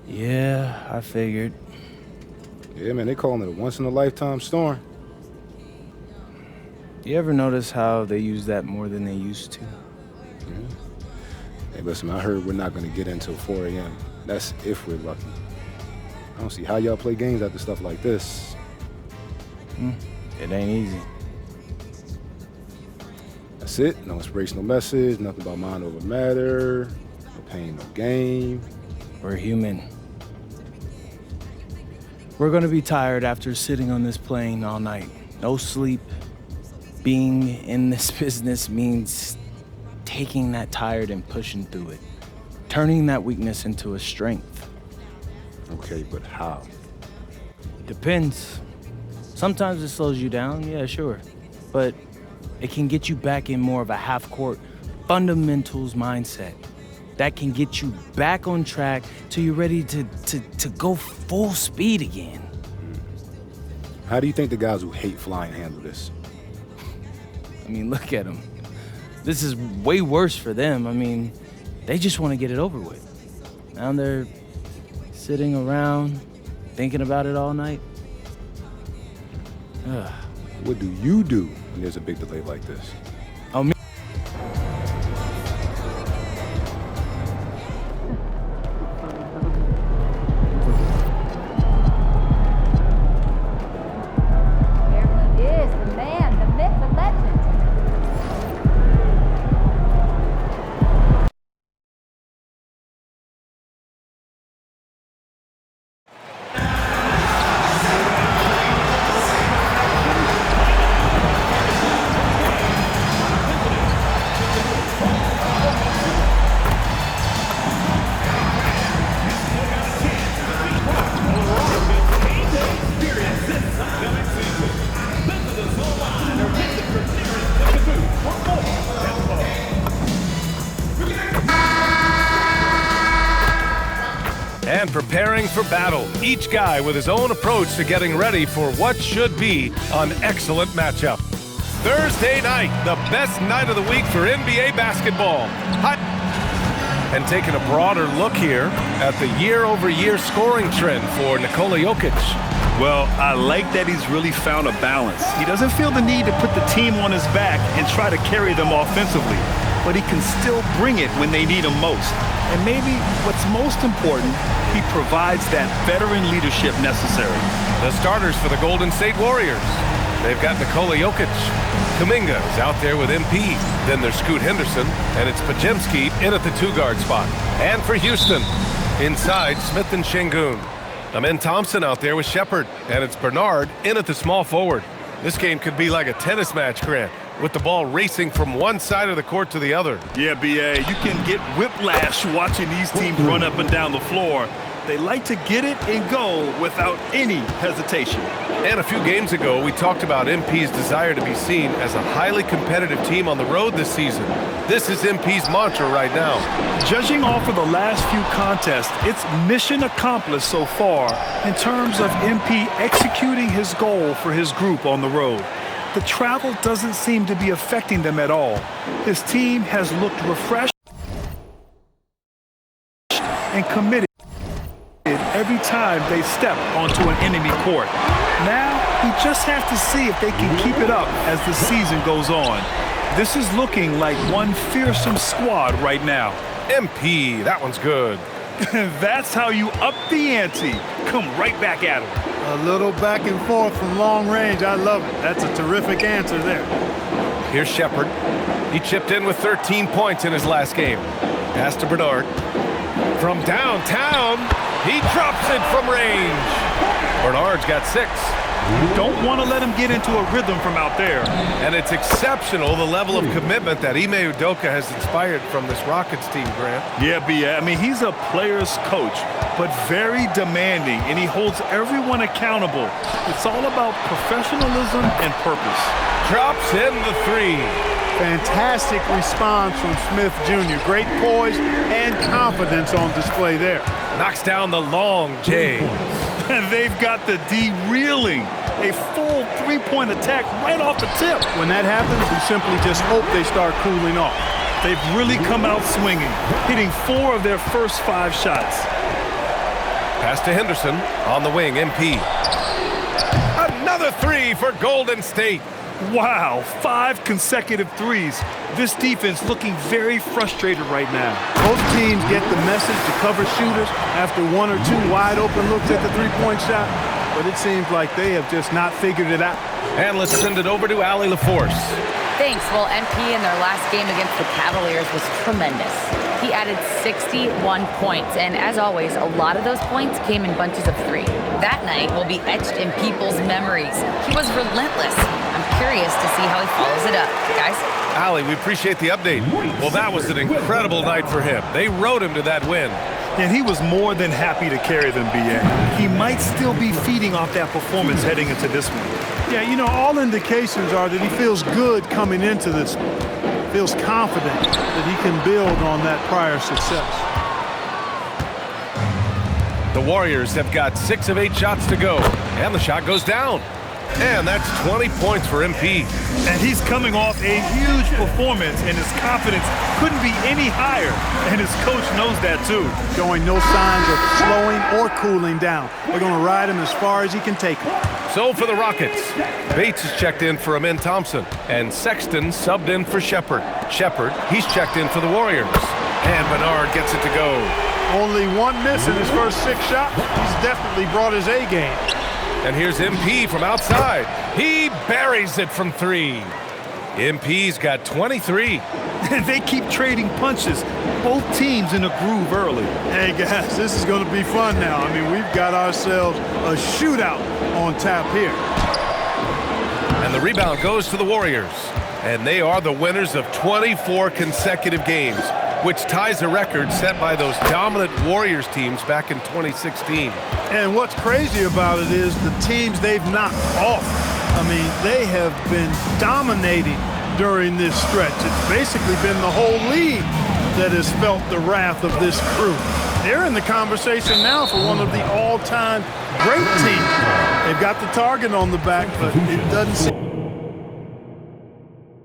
Yeah, I figured. Yeah, man, they calling it a once-in-a-lifetime storm. You ever notice how they use that more than they used to? Yeah. Hey, listen, I heard we're not going to get in till 4 a.m. That's if we're lucky. I don't see how y'all play games after stuff like this. It ain't easy. That's it. No inspirational message, nothing about mind over matter, no pain, no gain. We're human. We're gonna be tired after sitting on this plane all night. No sleep. Being in this business means taking that tired and pushing through it. Turning that weakness into a strength. Okay, but how? Depends. Sometimes it slows you down, yeah, sure. But it can get you back in more of a half-court fundamentals mindset. That can get you back on track till you're ready to go full speed again. How do you think the guys who hate flying handle this? I mean, look at them. This is way worse for them. I mean, they just want to get it over with. Now they're sitting around thinking about it all night. Ugh. What do you do when there's a big delay like this? Oh, me. There he is, the man, the myth, the legend. And preparing for battle, each guy with his own approach to getting ready for what should be an excellent matchup. Thursday night, the best night of the week for NBA basketball. And taking a broader look here at the year-over-year scoring trend for Nikola Jokic. Well, I like that he's really found a balance. He doesn't feel the need to put the team on his back and try to carry them offensively, but he can still bring it when they need him most. And maybe what's most important, he provides that veteran leadership necessary. The starters for the Golden State Warriors. They've got Nikola Jokic. Kuminga is out there with MP. Then there's Scoot Henderson, and it's Podziemski in at the two-guard spot. And for Houston, inside Smith and Şengün. Amen Thompson out there with Shepard, and it's Bernard in at the small forward. This game could be like a tennis match, Grant, with the ball racing from one side of the court to the other. Yeah, B.A., you can get whiplash watching these teams run up and down the floor. They like to get it and go without any hesitation. And a few games ago, we talked about MP's desire to be seen as a highly competitive team on the road this season. This is MP's mantra right now. Judging off of the last few contests, it's mission accomplished so far in terms of MP executing his goal for his group on the road. The travel doesn't seem to be affecting them at all. His team has looked refreshed and committed every time they step onto an enemy court. Now, he just has to see if they can keep it up as the season goes on. This is looking like one fearsome squad right now. MP, that one's good. That's how you up the ante. Come right back at him. A little back and forth from long range. I love it. That's a terrific answer there. Here's Shepard. He chipped in with 13 points in his last game. Pass to Bernard. From downtown, he drops it from range. Bernard's got 6. You don't want to let him get into a rhythm from out there. And it's exceptional, the level of commitment that Ime Udoka has inspired from this Rockets team, Grant. Yeah, B.A. I mean, he's a player's coach, but very demanding, and he holds everyone accountable. It's all about professionalism and purpose. Drops in the 3. Fantastic response from Smith Jr. Great poise and confidence on display there. Knocks down the long J. And they've got the D reeling. A full three-point attack right off the tip. When that happens, we simply just hope they start cooling off. They've really come out swinging, hitting 4 of their first 5 shots. Pass to Henderson on the wing, MP. Another three for Golden State. Wow, 5 consecutive threes. This defense looking very frustrated right now. Both teams get the message to cover shooters after 1 or 2 wide open looks at the three-point shot, but it seems like they have just not figured it out. And let's send it over to Allie LaForce. Thanks. Well, MP in their last game against the Cavaliers was tremendous. He added 61 points, and as always, a lot of those points came in bunches of 3. That night will be etched in people's memories. He was relentless. I'm curious to see how he follows it up. Guys? Allie, we appreciate the update. Well, that was an incredible night for him. They rode him to that win. And he was more than happy to carry them, B.A. He might still be feeding off that performance heading into this one. Yeah, you know, all indications are that he feels good coming into this, feels confident that he can build on that prior success. The Warriors have got 6 of 8 shots to go, and the shot goes down. And that's 20 points for MP. And he's coming off a huge performance, and his confidence couldn't be any higher. And his coach knows that, too. Showing no signs of slowing or cooling down. They're going to ride him as far as he can take him. So for the Rockets, Bates is checked in for Amin Thompson, and Sexton subbed in for Shepard. He's checked in for the Warriors. And Bernard gets it to go. Only 1 miss in his first 6 shots. He's definitely brought his A game. And here's MP from outside. He buries it from 3. MP's got 23. They keep trading punches. Both teams in a groove early. Hey, guys, this is going to be fun now. I mean, we've got ourselves a shootout on tap here. And the rebound goes to the Warriors. And they are the winners of 24 consecutive games, which ties a record set by those dominant Warriors teams back in 2016. And what's crazy about it is the teams they've knocked off. I mean, they have been dominating during this stretch. It's basically been the whole league that has felt the wrath of this crew. They're in the conversation now for one of the all-time great teams. They've got the target on the back, but it doesn't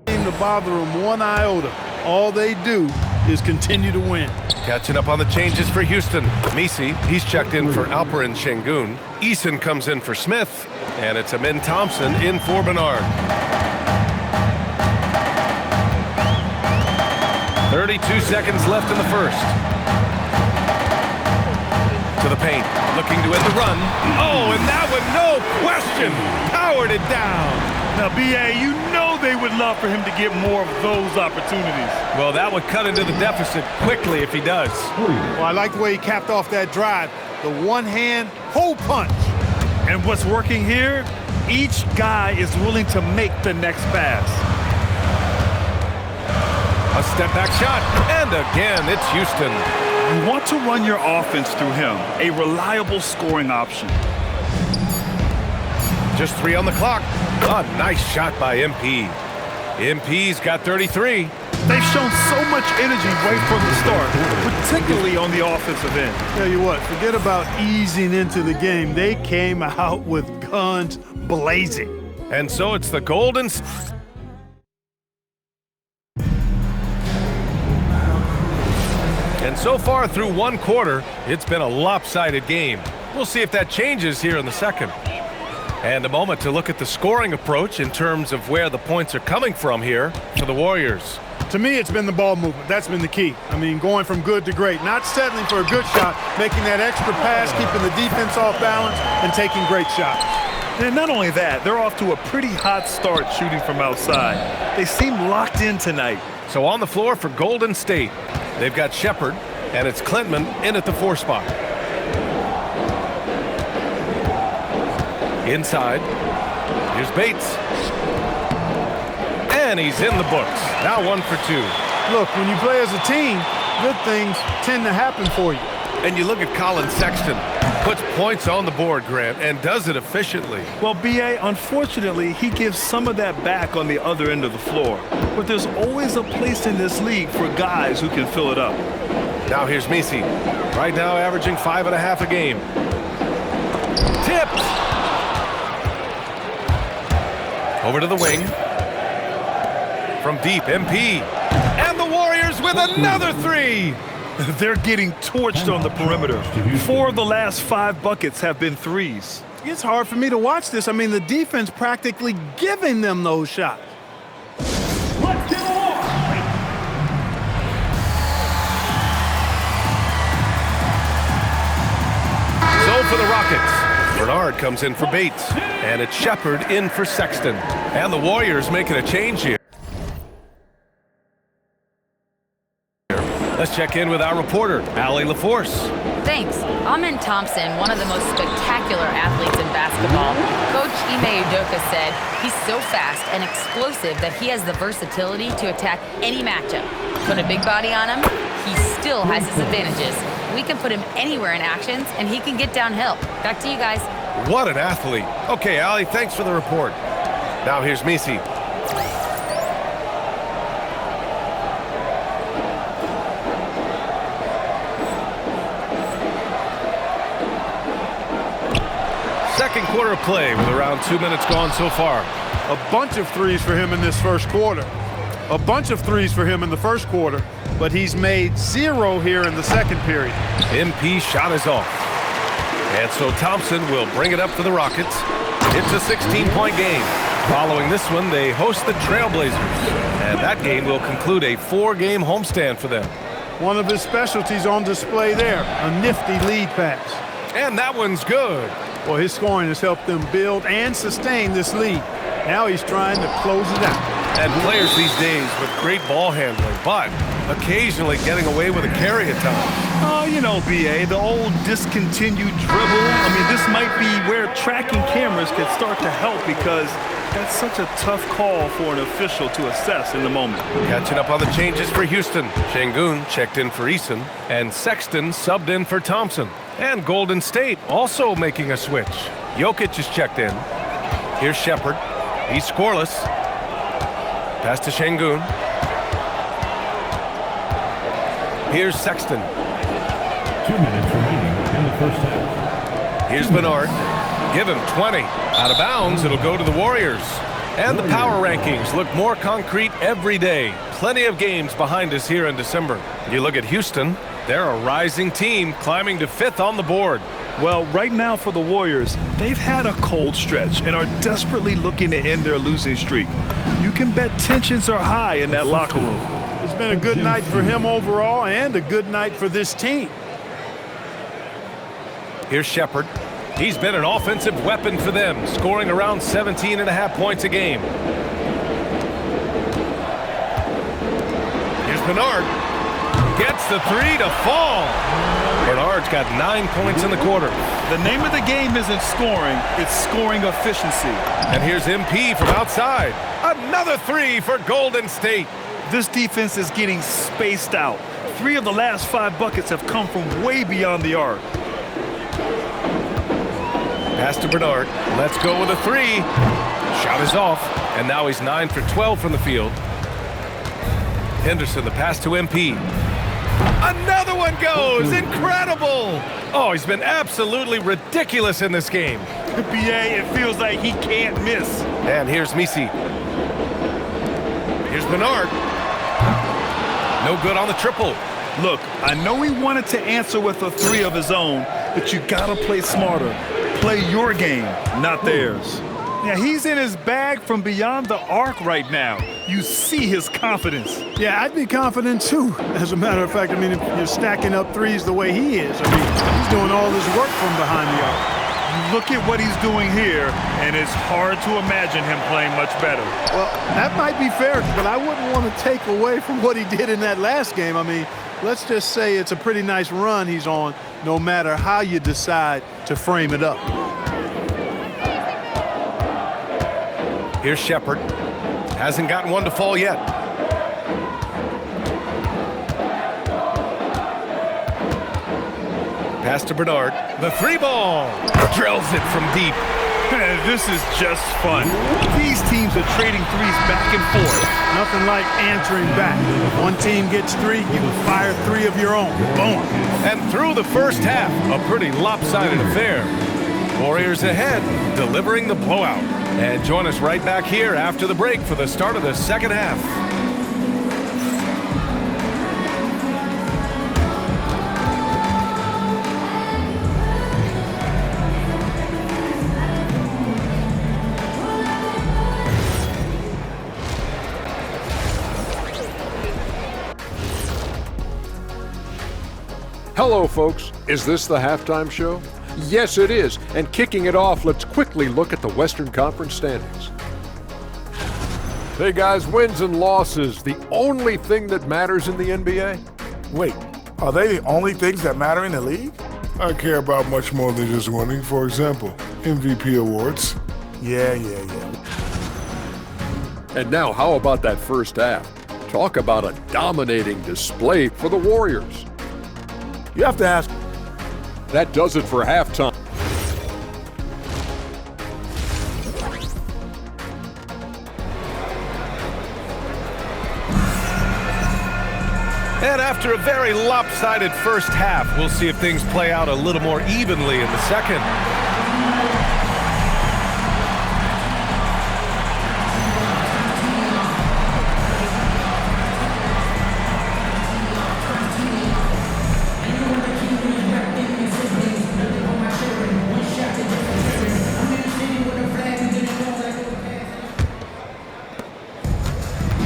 seem to bother them one iota. All they do is continue to win. Catching up on the changes for Houston. Misi, he's checked in for Alperen Şengün. Eason comes in for Smith. And it's Amin Thompson in for Bernard. 32 seconds left in the first. To the paint, looking to end the run. Oh, and that one, no question, powered it down. Now, B.A., you know they would love for him to get more of those opportunities. Well, that would cut into the deficit quickly if he does. Well, I like the way he capped off that drive. The one-hand hole punch. And what's working here, each guy is willing to make the next pass. A step-back shot, and again, it's Houston. You want to run your offense through him, a reliable scoring option. Just 3 on the clock. A nice shot by MP. MP's got 33. They've shown so much energy right from the start, particularly on the offensive end. Tell you what, forget about easing into the game. They came out with guns blazing. And so it's the Golden... And so far through 1 quarter, it's been a lopsided game. We'll see if that changes here in the second. And a moment to look at the scoring approach in terms of where the points are coming from here for the Warriors. To me, it's been the ball movement. That's been the key. I mean, going from good to great. Not settling for a good shot, making that extra pass, keeping the defense off balance, and taking great shots. And not only that, they're off to a pretty hot start shooting from outside. They seem locked in tonight. So on the floor for Golden State, they've got Shepard, and it's Klintman in at the 4 spot. Inside, here's Bates. And he's in the books. Now 1 for 2. Look, when you play as a team, good things tend to happen for you. And you look at Colin Sexton. Puts points on the board, Grant, and does it efficiently. Well, B.A., unfortunately, he gives some of that back on the other end of the floor. But there's always a place in this league for guys who can fill it up. Now here's Misi. Right now averaging 5.5 a game. Tipped! Over to the wing. From deep, MP. And the Warriors with another 3! They're getting torched on the perimeter. 4 of the last 5 buckets have been threes. It's hard for me to watch this. I mean, the defense practically giving them those shots. Let's get along. So for the Rockets, Bernard comes in for Bates, and it's Shepard in for Sexton. And the Warriors making a change here. Let's check in with our reporter, Allie LaForce. Thanks. Amen Thompson, one of the most spectacular athletes in basketball. Coach Ime Udoka said he's so fast and explosive that he has the versatility to attack any matchup. Put a big body on him, he still has his advantages. We can put him anywhere in actions, and he can get downhill. Back to you guys. What an athlete. Okay, Allie, thanks for the report. Now here's Misi. Second quarter of play with around 2 minutes gone so far. A bunch of threes for him in this first quarter. A bunch of threes for him in the first quarter, but he's made 0 here in the second period. MP shot is off. And so Thompson will bring it up for the Rockets. It's a 16-point game. Following this one, they host the Trailblazers. And that game will conclude a 4-game homestand for them. One of his specialties on display there, a nifty lead pass. And that one's good. Well, his scoring has helped them build and sustain this lead. Now he's trying to close it out. And players these days with great ball handling, but occasionally getting away with a carry at times. Oh, you know, B.A., the old discontinued dribble. I mean, this might be where tracking cameras can start to help because that's such a tough call for an official to assess in the moment. Catching up on the changes for Houston. Şengün checked in for Eason, and Sexton subbed in for Thompson. And Golden State also making a switch. Jokic is checked in. Here's Shepard. He's scoreless. Pass to Şengün. Here's Sexton. 2 minutes remaining in the first half. Here's Bernard. Give him 20. Out of bounds, it'll go to the Warriors. And the power rankings look more concrete every day. Plenty of games behind us here in December. You look at Houston, they're a rising team climbing to 5th on the board. Well, right now for the Warriors, they've had a cold stretch and are desperately looking to end their losing streak. You can bet tensions are high in that locker room. It's been a good night for him overall and a good night for this team. Here's Shepard. He's been an offensive weapon for them, scoring around 17.5 points a game. Here's Bernard. Gets the 3 to fall. Bernard's got 9 points in the quarter. The name of the game isn't scoring, it's scoring efficiency. And here's MP from outside. Another 3 for Golden State. This defense is getting spaced out. 3 of the last 5 buckets have come from way beyond the arc. Pass to Bernard. Let's go with a 3. Shot is off. And now he's 9 for 12 from the field. Henderson, the pass to MP. Another one goes! Incredible! Oh, he's been absolutely ridiculous in this game. BA, it feels like he can't miss. And here's Misi. Here's Bernard. No good on the triple. Look, I know he wanted to answer with a 3 of his own, but you gotta play smarter. Play your game, not theirs. Yeah, he's in his bag from beyond the arc right now. You see his confidence. Yeah, I'd be confident too. As a matter of fact, I mean, if you're stacking up threes the way he is, I mean, he's doing all this work from behind the arc. You look at what he's doing here, and it's hard to imagine him playing much better. Well, that might be fair, but I wouldn't want to take away from what he did in that last game. I mean, let's just say it's a pretty nice run he's on, no matter how you decide to frame it up. Here's Shepard. Hasn't gotten one to fall yet. Pass to Bernard. The 3 ball. Drills it from deep. This is just fun. These teams are trading threes back and forth. Nothing like answering back. If one team gets 3, you can fire 3 of your own. Boom. And through the first half, a pretty lopsided affair. Warriors ahead, delivering the blowout. And join us right back here after the break for the start of the second half. Hello, folks. Is this the halftime show? Yes, it is. And kicking it off, let's quickly look at the Western Conference standings. Hey, guys, wins and losses, the only thing that matters in the NBA? Wait, are they the only things that matter in the league? I care about much more than just winning. For example, MVP awards. Yeah. And now, how about that first half? Talk about a dominating display for the Warriors. You have to ask. That does it for halftime. And after a very lopsided first half, we'll see if things play out a little more evenly in the second.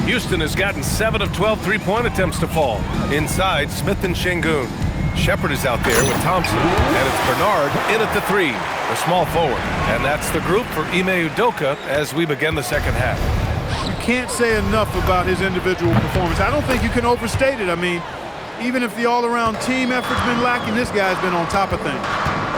Houston has gotten 7 of 12 three-point attempts to fall. Inside, Smith and Şengün. Shepard is out there with Thompson, and it's Bernard in at the 3, the small forward. And that's the group for Ime Udoka as we begin the second half. You can't say enough about his individual performance. I don't think you can overstate it. I mean, even if the all-around team effort's been lacking, this guy's been on top of things.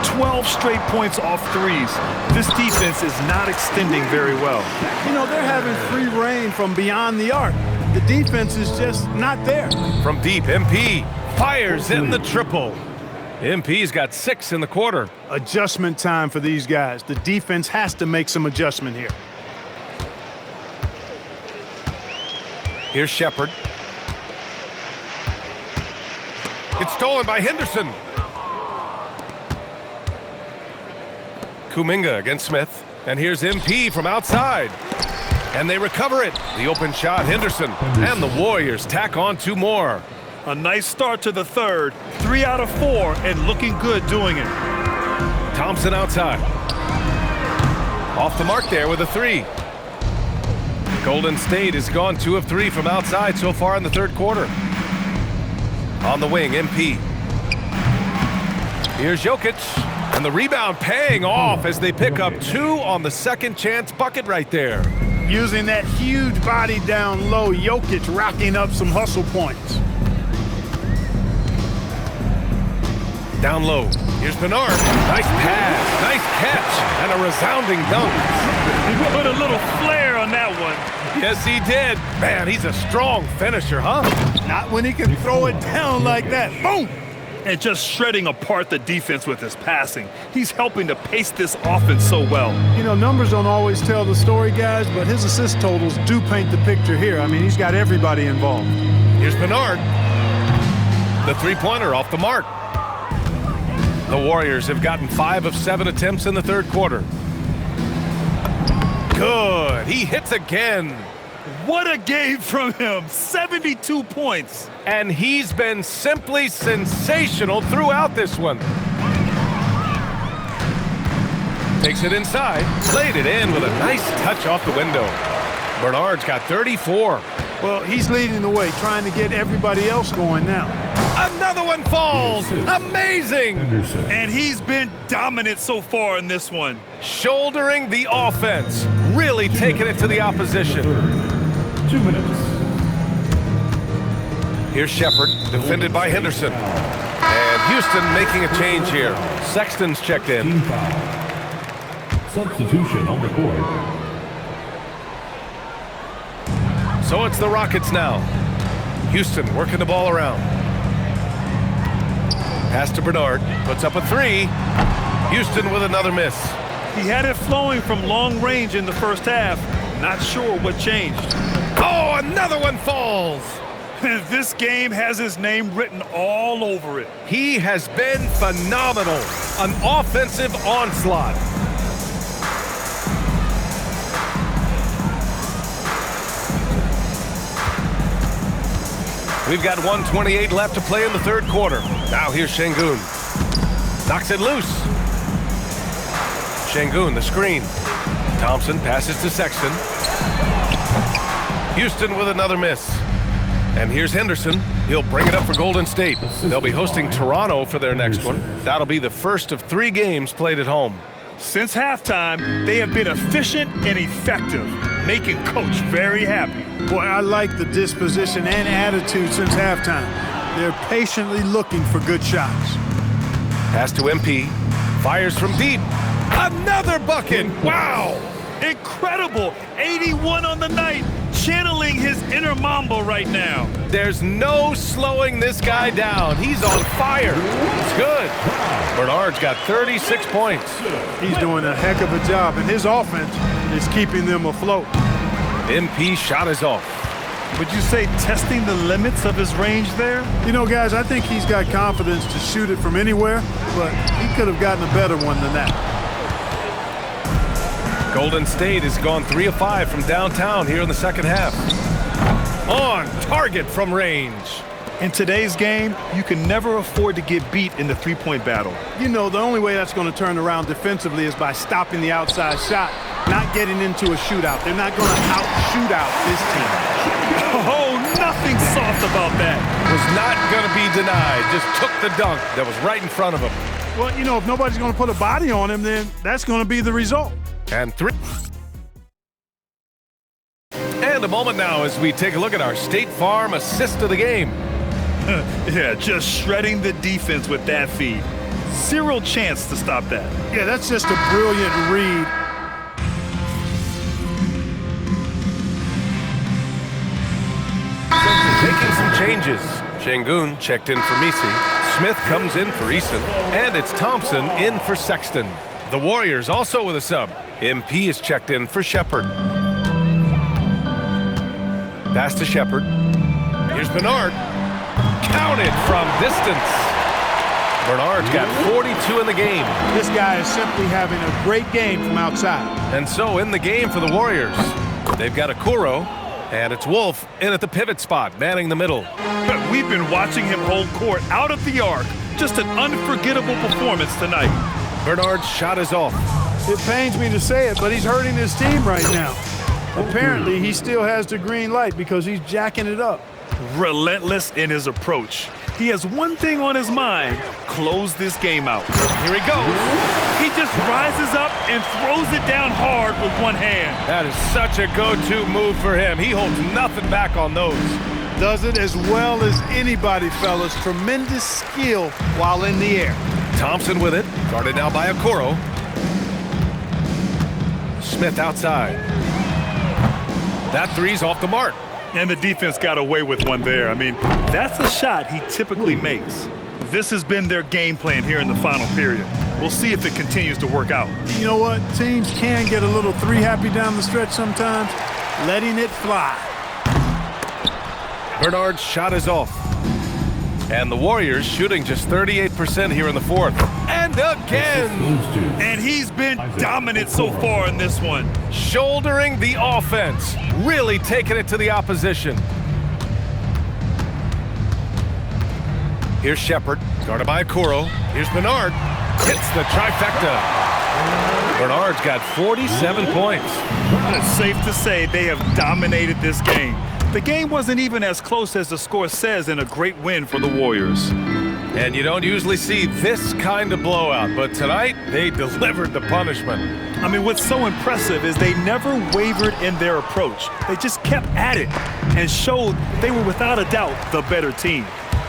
12 straight points off threes. This defense is not extending very well. You know, they're having free reign from beyond the arc. The defense is just not there. From deep, MP fires in the triple. MP's got 6 in the quarter. Adjustment time for these guys. The defense has to make some adjustment here. Here's Shepard. It's stolen by Henderson. Kuminga against Smith. And here's MP from outside. And they recover it. The open shot, Henderson. And the Warriors tack on 2 more. A nice start to the third. 3 out of 4 and looking good doing it. Thompson outside. Off the mark there with a 3. Golden State has gone 2 of 3 from outside so far in the third quarter. On the wing, MP. Here's Jokic. And the rebound paying off as they pick up 2 on the second chance bucket right there. Using that huge body down low, Jokic racking up some hustle points. Down low. Here's Bernard. Nice pass, nice catch, and a resounding dunk. He put a little flair on that one. Yes, he did. Man, he's a strong finisher, huh? Not when he can throw it down like that. Boom! And just shredding apart the defense with his passing. He's helping to pace this offense so well. You know, numbers don't always tell the story, guys, but his assist totals do paint the picture here. I mean, he's got everybody involved. Here's Bernard. The three-pointer off the mark. The Warriors have gotten 5 of 7 attempts in the third quarter. Good. He hits again. What a game from him. 72 points. And he's been simply sensational throughout this one. Takes it inside, played it in with a nice touch off the window. Bernard's got 34. Well, he's leading the way, trying to get everybody else going now. Another one falls. Amazing. And he's been dominant so far in this one. Shouldering the offense, really taking it to the opposition. 2 minutes. Here's Shepard, defended by Henderson. And Houston making a change here. Sexton's checked in. Team foul. Substitution on the court. So it's the Rockets now. Houston working the ball around. Pass to Bernard, puts up a 3. Houston with another miss. He had it flowing from long range in the first half. Not sure what changed. Oh, another one falls. This game has his name written all over it. He has been phenomenal. An offensive onslaught. We've got 1:28 left to play in the third quarter. Now here's Şengün. Knocks it loose. Şengün, the screen. Thompson passes to Sexton. Houston with another miss. And here's Henderson. He'll bring it up for Golden State. They'll be hosting Toronto for their next one. That'll be the first of 3 games played at home. Since halftime, they have been efficient and effective, making Coach very happy. Boy, I like the disposition and attitude since halftime. They're patiently looking for good shots. Pass to MP. Fires from deep. Another bucket. Wow. Incredible. 81 on the night. Channeling his inner Mamba right now. There's no slowing this guy down. He's on fire. It's good. Bernard's got 36 points. He's doing a heck of a job, and his offense is keeping them afloat. MP shot is off. Would you say testing the limits of his range there? You know, guys, I think he's got confidence to shoot it from anywhere, but he could have gotten a better one than that. Golden State has gone 3 of 5 from downtown here in the second half. On target from range. In today's game, you can never afford to get beat in the three-point battle. You know, the only way that's going to turn around defensively is by stopping the outside shot, not getting into a shootout. They're not going to out-shoot out this team. Oh, nothing soft about that. Was not going to be denied. Just took the dunk that was right in front of him. Well, you know, if nobody's going to put a body on him, then that's going to be the result. And 3. And a moment now as we take a look at our State Farm assist of the game. Yeah, just shredding the defense with that feed. Zero chance to stop that. Yeah, that's just a brilliant read. Making some changes. Shangun checked in for Misi. Smith comes in for Eason. And it's Thompson in for Sexton. The Warriors also with a sub. MP is checked in for Shepard. Pass to Shepard. Here's Bernard. Counted from distance. Bernard's got 42 in the game. This guy is simply having a great game from outside. And so in the game for the Warriors, they've got Okoro, and it's Wolf in at the pivot spot, manning the middle. We've been watching him hold court out of the arc. Just an unforgettable performance tonight. Bernard's shot is off. It pains me to say it, but he's hurting his team right now. Apparently, he still has the green light because he's jacking it up. Relentless in his approach. He has one thing on his mind: close this game out. Here he goes. He just rises up and throws it down hard with one hand. That is such a go-to move for him. He holds nothing back on those. Does it as well as anybody, fellas. Tremendous skill while in the air. Thompson with it. Guarded now by Okoro. Smith outside. That three's off the mark. And the defense got away with one there. I mean, that's a shot he typically makes. This has been their game plan here in the final period. We'll see if it continues to work out. You know what? Teams can get a little three-happy down the stretch sometimes. Letting it fly. Bernard's shot is off. And the Warriors shooting just 38% here in the fourth. And again! And he's been dominant so far in this one. Shouldering the offense. Really taking it to the opposition. Here's Shepard. Guarded by Okoro. Here's Bernard. Hits the trifecta. Bernard's got 47 points. It's safe to say they have dominated this game. The game wasn't even as close as the score says in a great win for the Warriors. And you don't usually see this kind of blowout, but tonight they delivered the punishment. I mean, what's so impressive is they never wavered in their approach. They just kept at it and showed they were without a doubt the better team.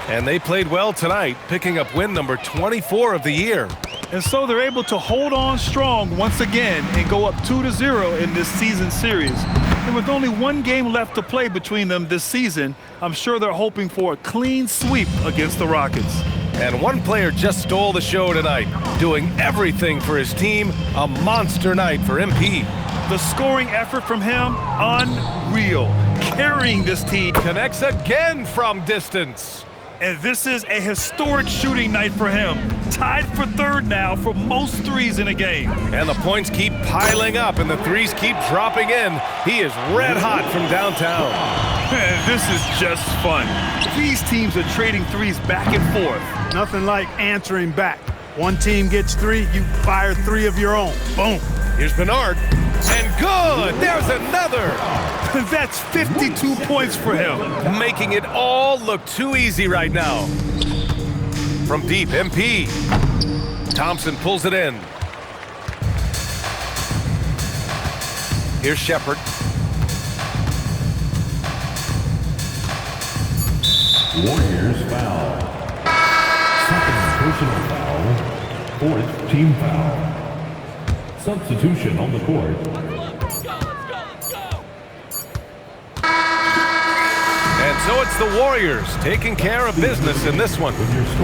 And they played well tonight, picking up win number 24 of the year. And so they're able to hold on strong once again and go up 2-0 in this season series. And with only one game left to play between them this season, I'm sure they're hoping for a clean sweep against the Rockets. And one player just stole the show tonight, doing everything for his team. A monster night for MP. The scoring effort from him, unreal. Carrying this team. Connects again from distance. And this is a historic shooting night for him. Tied for third now for most threes in a game. And the points keep piling up and the threes keep dropping in. He is red hot from downtown. Man, this is just fun. These teams are trading threes back and forth. Nothing like answering back. One team gets three, you fire three of your own. Boom. Here's Bernard. And good! There's another! That's 52 points for him. Making it all look too easy right now. From deep, MP. Thompson pulls it in. Here's Shepard. Warriors foul. Second personal foul. Fourth team foul. Substitution on the court. And so it's the Warriors taking care of business in this one.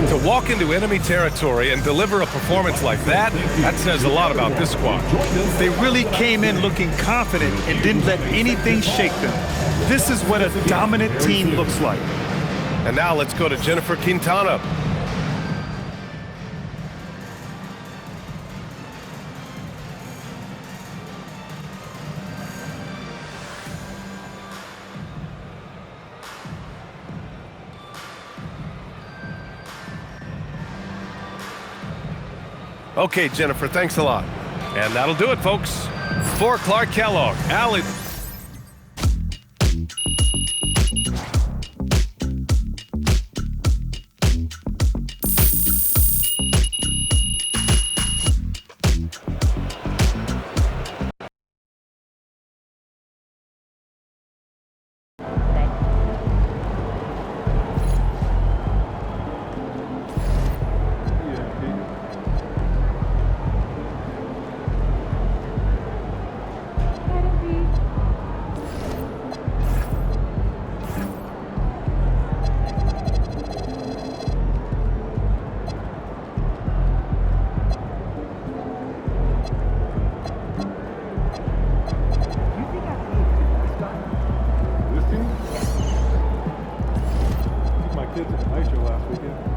To walk into enemy territory and deliver a performance like that, that says a lot about this squad. They really came in looking confident and didn't let anything shake them. This is what a dominant team looks like. And now let's go to Jennifer Quintana. Okay, Jennifer, thanks a lot. And that'll do it, folks. For Clark Kellogg, Allie. Kids at the night show last weekend.